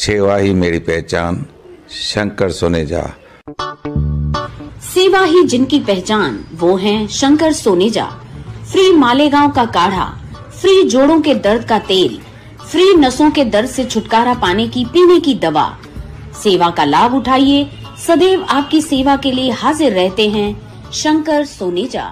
सेवा ही मेरी पहचान, शंकर सोनेजा। सेवा ही जिनकी पहचान, वो हैं शंकर सोनेजा। फ्री मालेगांव का काढ़ा, फ्री जोड़ों के दर्द का तेल, फ्री नसों के दर्द से छुटकारा पाने की पीने की दवा। सेवा का लाभ उठाइए, सदैव आपकी सेवा के लिए हाजिर रहते हैं शंकर सोनेजा।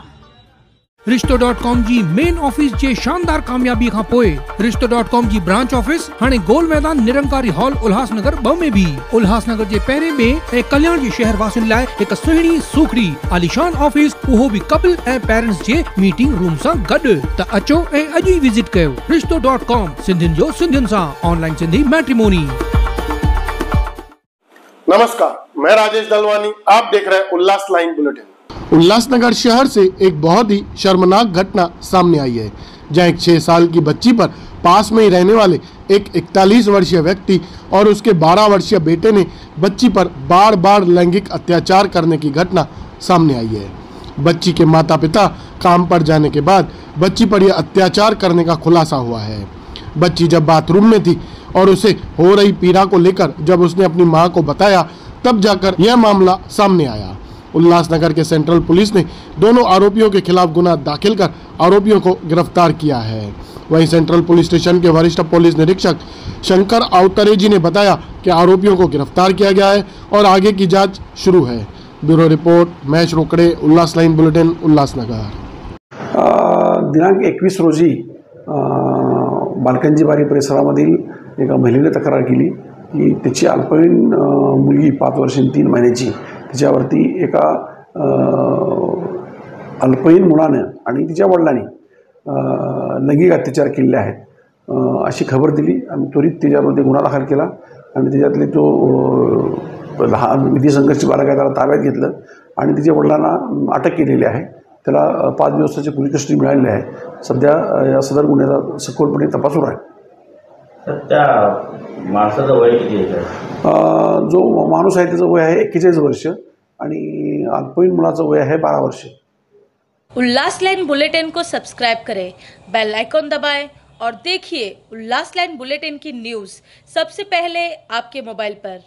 रिश्तो.com जी मेन ऑफिस जे शानदार कामयाबी खां पोइ रिश्तो.com जी ब्रांच ऑफिस हाणे गोल मैदान निरंकारी हॉल उल्हासनगर 2 में भी उल्हासनगर जे पहिरें में ऐं कल्याण जे शहर वासियुनि लाइ हिक सुहिणी सुखड़ी आलीशान ऑफिस, उहो भी कपल ऐं पेरेंट्स जे मीटिंग रूम सां गॾु। त अचो ऐं अॼु ई विजिट कयो रिश्तो.com, सिंधियुनि जो सिंधियुनि सां ऑनलाइन सिंधी मैट्रिमोनी। नमस्कार, मैं राजेश दलवानी, आप देख रहे हैं उल्लास लाइन बुलेटिन। उल्लासनगर शहर से एक बहुत ही शर्मनाक घटना सामने आई है, जहां एक 6 साल की बच्ची पर पास में ही रहने वाले एक 41 वर्षीय व्यक्ति और उसके 12 वर्षीय बेटे ने बच्ची पर बार बार लैंगिक अत्याचार करने की घटना सामने आई है। बच्ची के माता पिता काम पर जाने के बाद बच्ची पर यह अत्याचार करने का खुलासा हुआ है। बच्ची जब बाथरूम में थी और उसे हो रही पीड़ा को लेकर जब उसने अपनी मां को बताया, तब जाकर यह मामला सामने आया। उल्लासनगर के सेंट्रल पुलिस ने दोनों आरोपियों के खिलाफ गुना दाखिल कर आरोपियों को गिरफ्तार किया है। वहीं सेंट्रल पुलिस स्टेशन के वरिष्ठ पुलिस निरीक्षक शंकर आवतरेजी ने बताया कि आरोपियों को गिरफ्तार किया गया है और आगे की जांच शुरू है। ब्यूरो रिपोर्ट, महेश रोकड़े, उल्लास लाइन बुलेटिन, उल्लासनगर। दिनांक 21 रोजी बालकंजीबारी परिसरामधील एका महिलेने तक्रार केली की तिची अल्पवयीन मुलगी 5 वर्ष 3 महिन्याची तिच्यावरती एका अल्पवयीन मुलाने आणि तिच्या वडिलांनी लैंगिक अत्याचार केलेले आहेत अशी खबर दिली। आम्ही त्वरित त्याच्यामध्ये गुन्हा दाखल केला आणि त्याच्यातले तो लहान विधी संघर्ष बालक त्याला ताब्यात घेतलं आणि तिच्या वडिलांना अटक केलेली आहे। त्याला 5 दिवसाची पोलीस कस्टडी मिळालेली आहे। सध्या या सदर गुन्ह्याचा सखोलपणे तपास सुरू आहे। त्या माणसाचं वय किती आहे? जो माणूस आहे त्याचं वय आहे 41 वर्ष आणि अल्पवयीन मुलाचं वय आहे 12 वर्ष। उल्लास लाइन बुलेटिन को सब्सक्राइब करें, बेल आइकॉन दबाएं और देखिए उल्लास लाइन बुलेटिन की न्यूज़ सबसे पहले आपके मोबाइल पर।